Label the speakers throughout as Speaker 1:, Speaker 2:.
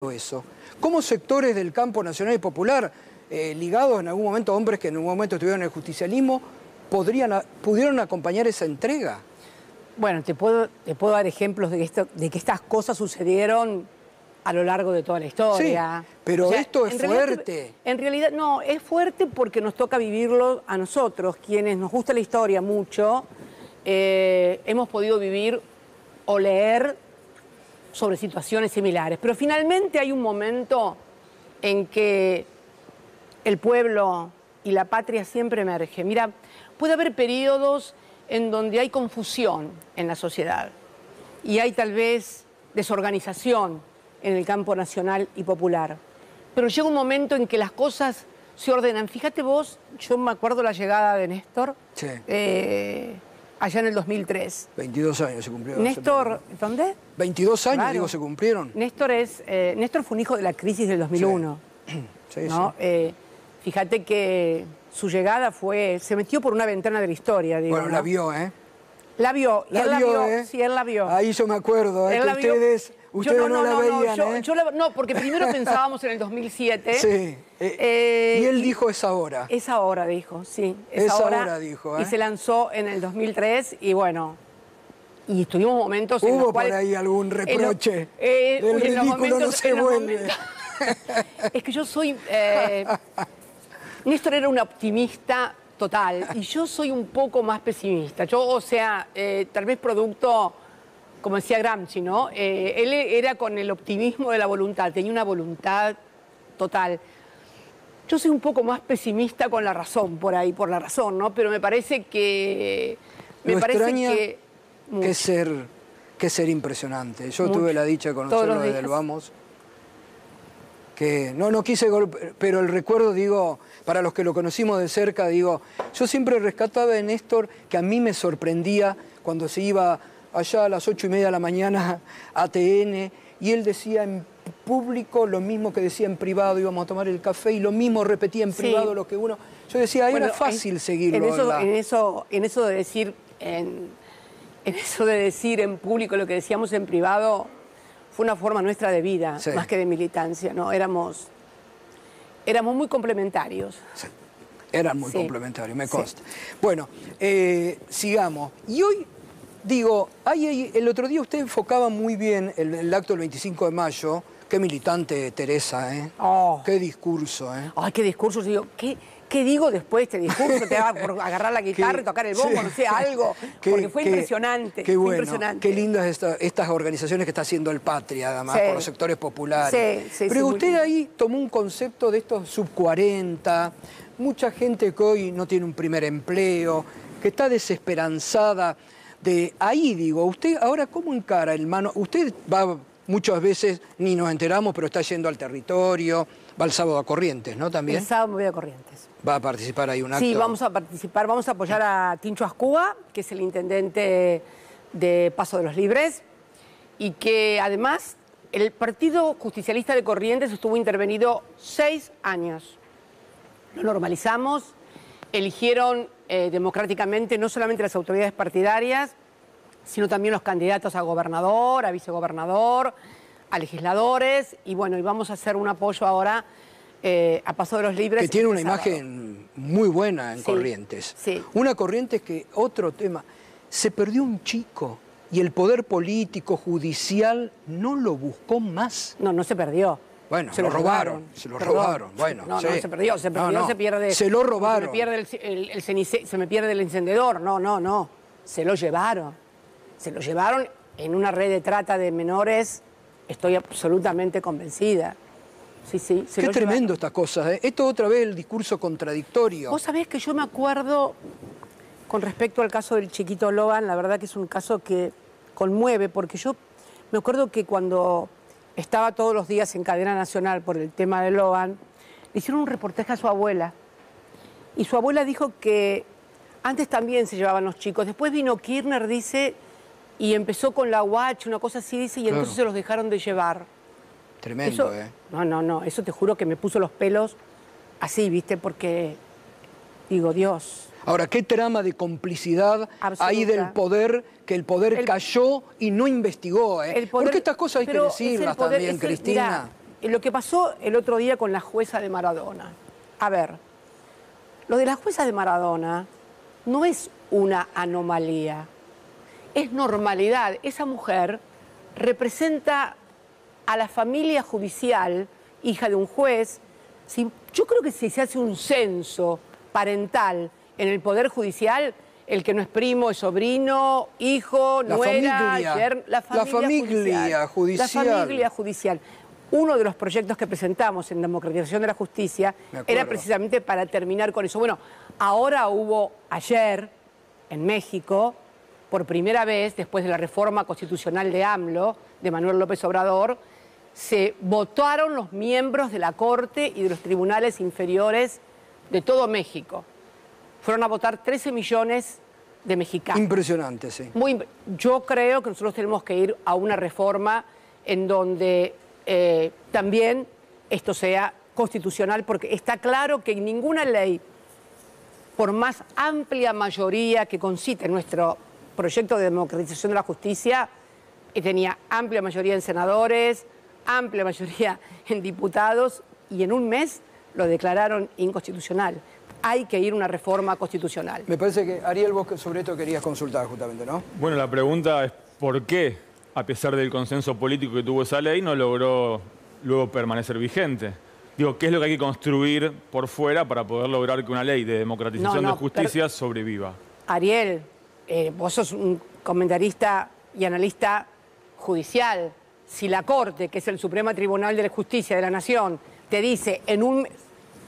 Speaker 1: eso. ¿Cómo sectores del campo nacional y popular, ligados en algún momento a hombres que en un momento estuvieron en el justicialismo, pudieron acompañar esa entrega?
Speaker 2: Bueno, te puedo dar ejemplos de que estas cosas sucedieron a lo largo de toda la historia.
Speaker 1: Sí, pero
Speaker 2: o sea,
Speaker 1: esto es fuerte.
Speaker 2: En realidad, no, es fuerte porque nos toca vivirlo a nosotros, quienes nos gusta la historia mucho, hemos podido vivir o leer sobre situaciones similares. Pero finalmente hay un momento en que el pueblo y la patria siempre emerge. Mira, puede haber periodos en donde hay confusión en la sociedad y hay tal vez desorganización en el campo nacional y popular. Pero llega un momento en que las cosas se ordenan. Fíjate vos, yo me acuerdo la llegada de Néstor,
Speaker 1: sí.
Speaker 2: Allá en el 200003.
Speaker 1: 22 años se cumplieron.
Speaker 2: Néstor, ¿dónde?
Speaker 1: 22 años,
Speaker 2: claro.
Speaker 1: Digo, se cumplieron.
Speaker 2: Néstor fue un hijo de la crisis del 2001.
Speaker 1: Sí, sí,
Speaker 2: ¿no?
Speaker 1: sí.
Speaker 2: Fíjate que su llegada se metió por una ventana de la historia, digo.
Speaker 1: Bueno,
Speaker 2: ¿no?
Speaker 1: la vio, ¿eh?
Speaker 2: La vio, él la vio, sí, él la vio.
Speaker 1: Ahí yo me acuerdo,
Speaker 2: él
Speaker 1: que
Speaker 2: la vio.
Speaker 1: ustedes no la veían,
Speaker 2: no, porque primero pensábamos en el 2007.
Speaker 1: Sí, y él dijo es ahora.
Speaker 2: Es ahora, dijo, sí.
Speaker 1: Es ahora, dijo.
Speaker 2: Y se lanzó en el 2003 y bueno, y estuvimos momentos en los cuales...
Speaker 1: Hubo por ahí algún reproche,
Speaker 2: el
Speaker 1: ridículo no se vuelve.
Speaker 2: Es que yo soy... Néstor era un optimista total y yo soy un poco más pesimista. Yo, o sea, tal vez producto, como decía Gramsci, ¿no? Él era con el optimismo de la voluntad, tenía una voluntad total. Yo soy un poco más pesimista con la razón, por ahí, por la razón, ¿no? Pero me parece que...
Speaker 1: Que ser impresionante. Yo tuve la dicha de conocerlo desde el Vamos. Que no quise, pero el recuerdo, digo, para los que lo conocimos de cerca, digo, yo siempre rescataba de Néstor que a mí me sorprendía cuando se iba allá a las 8:30 de la mañana a TN y él decía en público lo mismo que decía en privado, íbamos a tomar el café y lo mismo repetía en privado lo que uno... Yo decía, ahí era fácil seguirlo.
Speaker 2: En eso de decir en público lo que decíamos en privado... Fue una forma nuestra de vida, más que de militancia, ¿no? Éramos muy complementarios.
Speaker 1: Sí. Eran muy complementarios, me consta. Bueno, sigamos. Y hoy, digo, el otro día usted enfocaba muy bien el acto del 25 de mayo. Qué militante, Teresa, ¿eh? Oh. Qué discurso, ¿eh?
Speaker 2: Ay, qué discurso, digo, ¿qué digo después de este discurso? Te va por agarrar la guitarra y tocar el bombo, no sé, algo. Porque fue impresionante.
Speaker 1: Qué bueno,
Speaker 2: impresionante.
Speaker 1: Qué lindas estas organizaciones que está haciendo el Patria, además, por los sectores populares. Pero usted ahí tomó un concepto de estos sub-40, mucha gente que hoy no tiene un primer empleo, que está desesperanzada. Ahí, digo, usted ahora, ¿cómo encara el mano? Usted va muchas veces, ni nos enteramos, pero está yendo al territorio, va el sábado a Corrientes, ¿no? También.
Speaker 2: El sábado me voy a Corrientes.
Speaker 1: ¿Va a participar ahí un acto?
Speaker 2: Sí, vamos a participar, vamos a apoyar a Tincho Ascúa, que es el intendente de Paso de los Libres, y que además el Partido Justicialista de Corrientes estuvo intervenido 6 años. Lo normalizamos, eligieron democráticamente no solamente las autoridades partidarias, sino también los candidatos a gobernador, a vicegobernador, a legisladores, y bueno, y vamos a hacer un apoyo ahora a Paso de los Libres.
Speaker 1: Que tiene una imagen muy buena en Corrientes.
Speaker 2: Sí.
Speaker 1: Una Corrientes que, otro tema, se perdió un chico y el poder político, judicial, no lo buscó más.
Speaker 2: No se perdió.
Speaker 1: Bueno, se lo robaron. Bueno,
Speaker 2: no, se perdió, se pierde.
Speaker 1: Se lo robaron.
Speaker 2: Se me pierde el encendedor. No. Se lo llevaron. Se lo llevaron en una red de trata de menores, estoy absolutamente convencida. Sí.
Speaker 1: Qué tremendo estas cosas, ¿eh? Esto otra vez el discurso contradictorio.
Speaker 2: Vos sabés que yo me acuerdo, con respecto al caso del chiquito Logan, la verdad que es un caso que conmueve, porque yo me acuerdo que cuando estaba todos los días en cadena nacional por el tema de Logan, le hicieron un reportaje a su abuela. Y su abuela dijo que antes también se llevaban los chicos. Después vino Kirchner, dice, y empezó con la UH, una cosa así, dice, y entonces se los dejaron de llevar.
Speaker 1: Tremendo,
Speaker 2: eso, No, eso te juro que me puso los pelos así, ¿viste? Porque, digo, Dios...
Speaker 1: Ahora, qué trama de complicidad hay del poder, que el poder cayó y no investigó, ¿eh? Porque estas cosas hay que decirlas también, Cristina.
Speaker 2: lo que pasó el otro día con la jueza de Maradona. A ver, lo de la jueza de Maradona no es una anomalía, es normalidad. Esa mujer representa a la familia judicial, hija de un juez. Yo creo que si se hace un censo parental en el Poder Judicial, el que no es primo, es sobrino, hijo, nuera, la familia judicial. Uno de los proyectos que presentamos en Democratización de la Justicia era precisamente para terminar con eso. Bueno, ahora hubo ayer en México, por primera vez, después de la reforma constitucional de AMLO, de Manuel López Obrador, se votaron los miembros de la Corte y de los tribunales inferiores de todo México. Fueron a votar 13 millones de mexicanos.
Speaker 1: Impresionante, sí.
Speaker 2: Yo creo que nosotros tenemos que ir a una reforma en donde también esto sea constitucional, porque está claro que ninguna ley, por más amplia mayoría que concite nuestro proyecto de democratización de la justicia, tenía amplia mayoría en senadores, amplia mayoría en diputados, y en un mes lo declararon inconstitucional. Hay que ir a una reforma constitucional.
Speaker 1: Me parece que, Ariel, vos sobre esto querías consultar justamente, ¿no?
Speaker 3: Bueno, la pregunta es ¿por qué, a pesar del consenso político que tuvo esa ley, no logró luego permanecer vigente? Digo, ¿qué es lo que hay que construir por fuera para poder lograr que una ley de democratización de justicia sobreviva?
Speaker 2: Ariel, vos sos un comentarista y analista judicial. Si la Corte, que es el Supremo Tribunal de Justicia de la Nación, te dice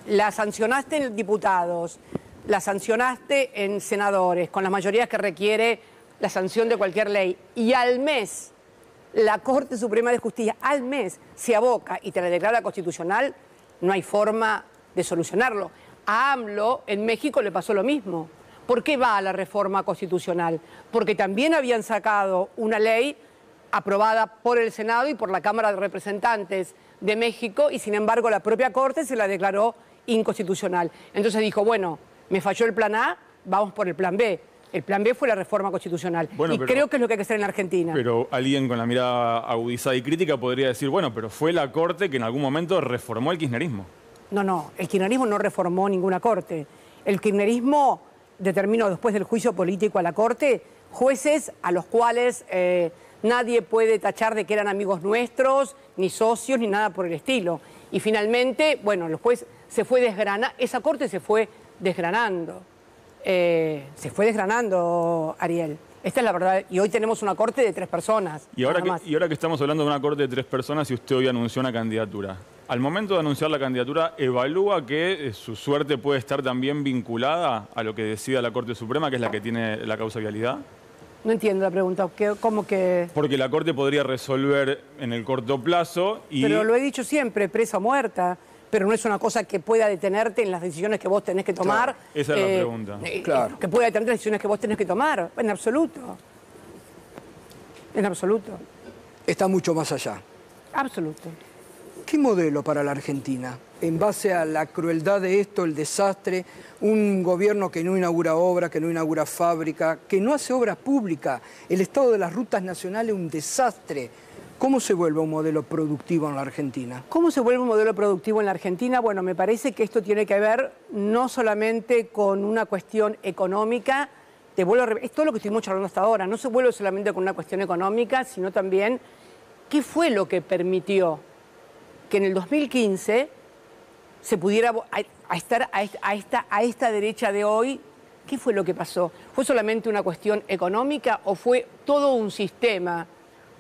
Speaker 2: la sancionaste en diputados, la sancionaste en senadores, con las mayorías que requiere la sanción de cualquier ley, y al mes la Corte Suprema de Justicia, al mes, se aboca y te la declara constitucional, no hay forma de solucionarlo. A AMLO en México le pasó lo mismo. ¿Por qué va a la reforma constitucional? Porque también habían sacado una ley aprobada por el Senado y por la Cámara de Representantes de México, y sin embargo la propia Corte se la declaró inconstitucional. Entonces dijo, bueno, me falló el plan A, vamos por el plan B. El plan B fue la reforma constitucional. Bueno, creo que es lo que hay que hacer en la Argentina.
Speaker 3: Pero alguien con la mirada agudizada y crítica podría decir, bueno, pero fue la Corte que en algún momento reformó el kirchnerismo.
Speaker 2: No, el kirchnerismo no reformó ninguna Corte. El kirchnerismo determinó después del juicio político a la Corte jueces a los cuales nadie puede tachar de que eran amigos nuestros, ni socios, ni nada por el estilo. Y finalmente, bueno, el juez se fue desgranando, esa Corte se fue desgranando. Ariel. Esta es la verdad. Y hoy tenemos una Corte de 3 personas.
Speaker 3: Y ahora que estamos hablando de una Corte de 3 personas y usted hoy anunció una candidatura, al momento de anunciar la candidatura, ¿evalúa que su suerte puede estar también vinculada a lo que decida la Corte Suprema, que es la que tiene la causa vialidad?
Speaker 2: No entiendo la pregunta. ¿Cómo que...?
Speaker 3: Porque la Corte podría resolver en el corto plazo y...
Speaker 2: Pero lo he dicho siempre, presa o muerta. Pero no es una cosa que pueda detenerte en las decisiones que vos tenés que tomar.
Speaker 3: Claro, esa es la pregunta.
Speaker 1: Claro.
Speaker 2: Que pueda detenerte en las decisiones que vos tenés que tomar. En absoluto. En absoluto.
Speaker 1: Está mucho más allá.
Speaker 2: Absoluto.
Speaker 1: ¿Qué modelo para la Argentina? En base a la crueldad de esto, el desastre, un gobierno que no inaugura obra, que no inaugura fábrica, que no hace obra pública, el estado de las rutas nacionales, un desastre. ¿Cómo se vuelve un modelo productivo en la Argentina?
Speaker 2: ¿Cómo se vuelve un modelo productivo en la Argentina? Bueno, me parece que esto tiene que ver no solamente con una cuestión económica, es todo lo que estuvimos charlando hasta ahora, no se vuelve solamente con una cuestión económica, sino también qué fue lo que permitió que en el 2015 se pudiera estar a esta derecha de hoy. ¿Qué fue lo que pasó? ¿Fue solamente una cuestión económica o fue todo un sistema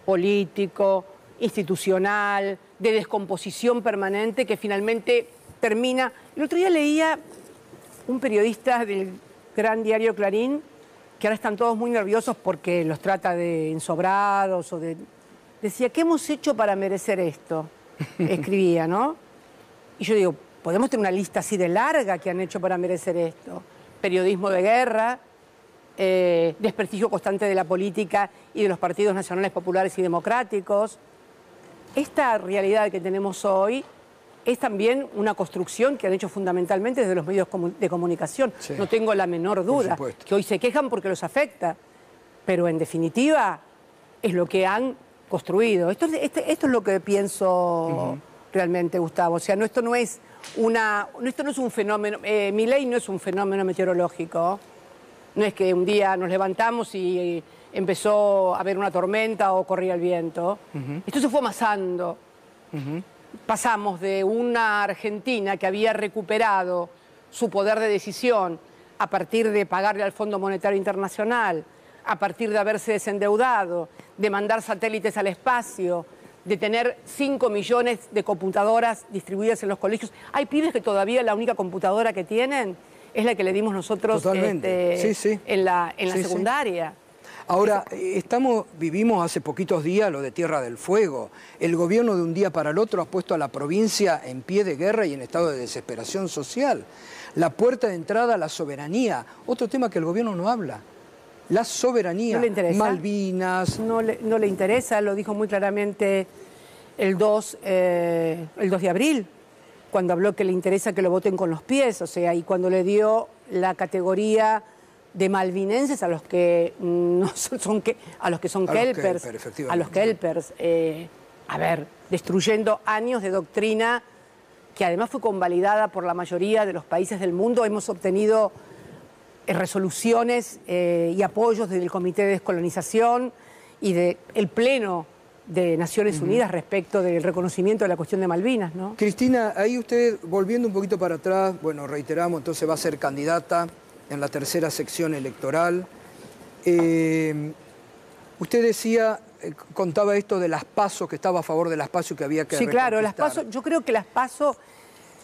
Speaker 2: político, institucional, de descomposición permanente que finalmente termina? El otro día leía un periodista del gran diario Clarín, que ahora están todos muy nerviosos porque los trata de ensobrados decía, ¿qué hemos hecho para merecer esto? Escribía, ¿no? Y yo digo, podemos tener una lista así de larga que han hecho para merecer esto. Periodismo de guerra, desprestigio constante de la política y de los partidos nacionales populares y democráticos. Esta realidad que tenemos hoy es también una construcción que han hecho fundamentalmente desde los medios de comunicación. Sí. No tengo la menor duda, que hoy se quejan porque los afecta, pero en definitiva es lo que han construido. Esto es lo que pienso realmente, Gustavo. O sea, esto no es un fenómeno, Milei no es un fenómeno meteorológico. No es que un día nos levantamos y empezó a haber una tormenta o corría el viento. Esto se fue amasando. Pasamos de una Argentina que había recuperado su poder de decisión a partir de pagarle al Fondo Monetario Internacional, a partir de haberse desendeudado, de mandar satélites al espacio, de tener 5 millones de computadoras distribuidas en los colegios. Hay pibes que todavía la única computadora que tienen es la que le dimos nosotros en la secundaria.
Speaker 1: Ahora, vivimos hace poquitos días lo de Tierra del Fuego. El gobierno de un día para el otro ha puesto a la provincia en pie de guerra y en estado de desesperación social. La puerta de entrada a la soberanía, otro tema que el gobierno no habla. La soberanía,
Speaker 2: ¿no le interesa?
Speaker 1: Malvinas.
Speaker 2: No le interesa, lo dijo muy claramente el 2 de abril, cuando habló que le interesa que lo voten con los pies, o sea, y cuando le dio la categoría de malvinenses a los que son kelpers, a los kelpers, a ver, destruyendo años de doctrina que además fue convalidada por la mayoría de los países del mundo. Hemos obtenido resoluciones y apoyos del Comité de Descolonización y del Pleno de Naciones Unidas respecto del reconocimiento de la cuestión de Malvinas, ¿no?
Speaker 1: Cristina, ahí usted, volviendo un poquito para atrás, bueno, reiteramos, entonces va a ser candidata en la tercera sección electoral. Usted decía, contaba esto de las PASO, que estaba a favor de las PASO, que había que
Speaker 2: Sí, claro, las PASO, yo creo que las PASO...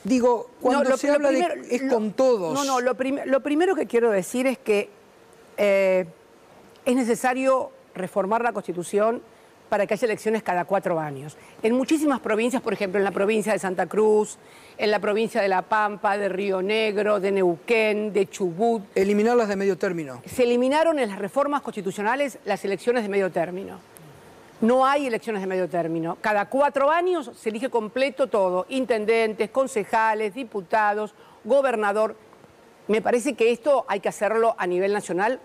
Speaker 1: Digo, cuando se habla es con todos.
Speaker 2: No, lo primero que quiero decir es que es necesario reformar la Constitución para que haya elecciones cada 4 años. En muchísimas provincias, por ejemplo, en la provincia de Santa Cruz, en la provincia de La Pampa, de Río Negro, de Neuquén, de Chubut.
Speaker 1: Eliminarlas de medio término.
Speaker 2: Se eliminaron en las reformas constitucionales las elecciones de medio término. No hay elecciones de medio término. Cada 4 años se elige completo todo. Intendentes, concejales, diputados, gobernador. Me parece que esto hay que hacerlo a nivel nacional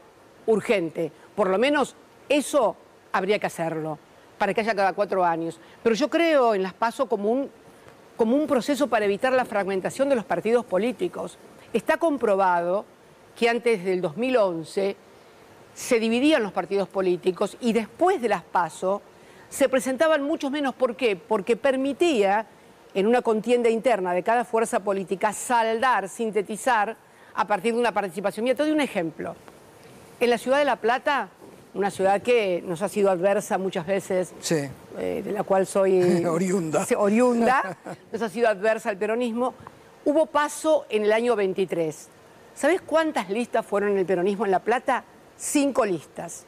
Speaker 2: urgente. Por lo menos eso habría que hacerlo, para que haya cada 4 años. Pero yo creo en las PASO como un proceso para evitar la fragmentación de los partidos políticos. Está comprobado que antes del 2011 se dividían los partidos políticos y después de las PASO se presentaban muchos menos. ¿Por qué? Porque permitía, en una contienda interna de cada fuerza política, saldar, sintetizar a partir de una participación. Mira, te doy un ejemplo. En la ciudad de La Plata, una ciudad que nos ha sido adversa muchas veces, de la cual soy
Speaker 1: oriunda,
Speaker 2: nos ha sido adversa el peronismo, hubo PASO en el año 23. ¿Sabés cuántas listas fueron en el peronismo en La Plata? 5 listas.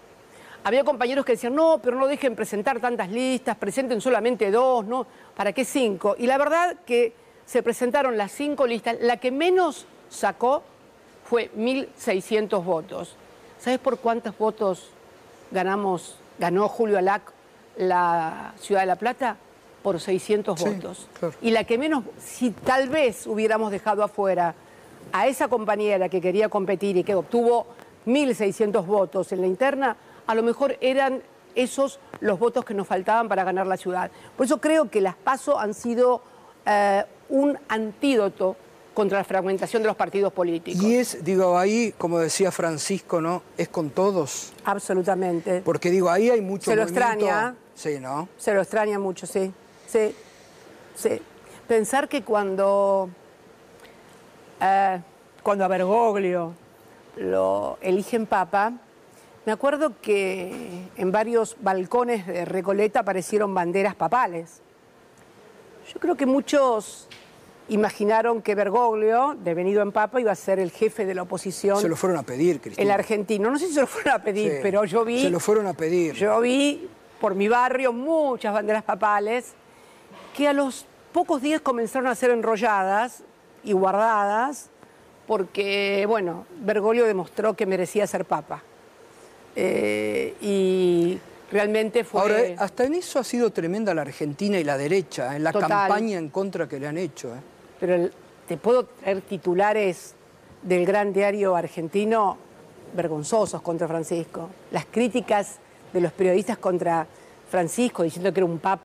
Speaker 2: Había compañeros que decían, no, pero no dejen presentar tantas listas, presenten solamente 2, ¿no? ¿Para qué 5? Y la verdad que se presentaron las 5 listas, la que menos sacó fue 1.600 votos. ¿Sabés por cuántos votos ganó Julio Alac la ciudad de La Plata? Por 600 votos. Claro. Y la que menos, si tal vez hubiéramos dejado afuera a esa compañera que quería competir y que obtuvo 1.600 votos en la interna, a lo mejor eran esos los votos que nos faltaban para ganar la ciudad. Por eso creo que las PASO han sido un antídoto contra la fragmentación de los partidos políticos.
Speaker 1: Y digo, ahí, como decía Francisco, ¿no? Es con todos.
Speaker 2: Absolutamente.
Speaker 1: Porque digo, ahí hay mucho
Speaker 2: movimiento. Se lo extraña.
Speaker 1: Sí, ¿no?
Speaker 2: Se lo extraña mucho, sí. Sí. Pensar que cuando a Bergoglio lo eligen papa, me acuerdo que en varios balcones de Recoleta aparecieron banderas papales. Yo creo que muchos imaginaron que Bergoglio, devenido en papa, iba a ser el jefe de la oposición.
Speaker 1: Se lo fueron a pedir, Cristina.
Speaker 2: El argentino. No sé si se lo fueron a pedir, pero yo vi...
Speaker 1: Se lo fueron a pedir.
Speaker 2: Yo vi por mi barrio muchas banderas papales que a los pocos días comenzaron a ser enrolladas y guardadas porque, bueno, Bergoglio demostró que merecía ser papa. Y realmente fue...
Speaker 1: Ahora, hasta en eso ha sido tremenda la Argentina y la derecha, en la campaña en contra que le han hecho.
Speaker 2: Pero te puedo traer titulares del gran diario argentino vergonzosos contra Francisco. Las críticas de los periodistas contra Francisco, diciendo que era un papa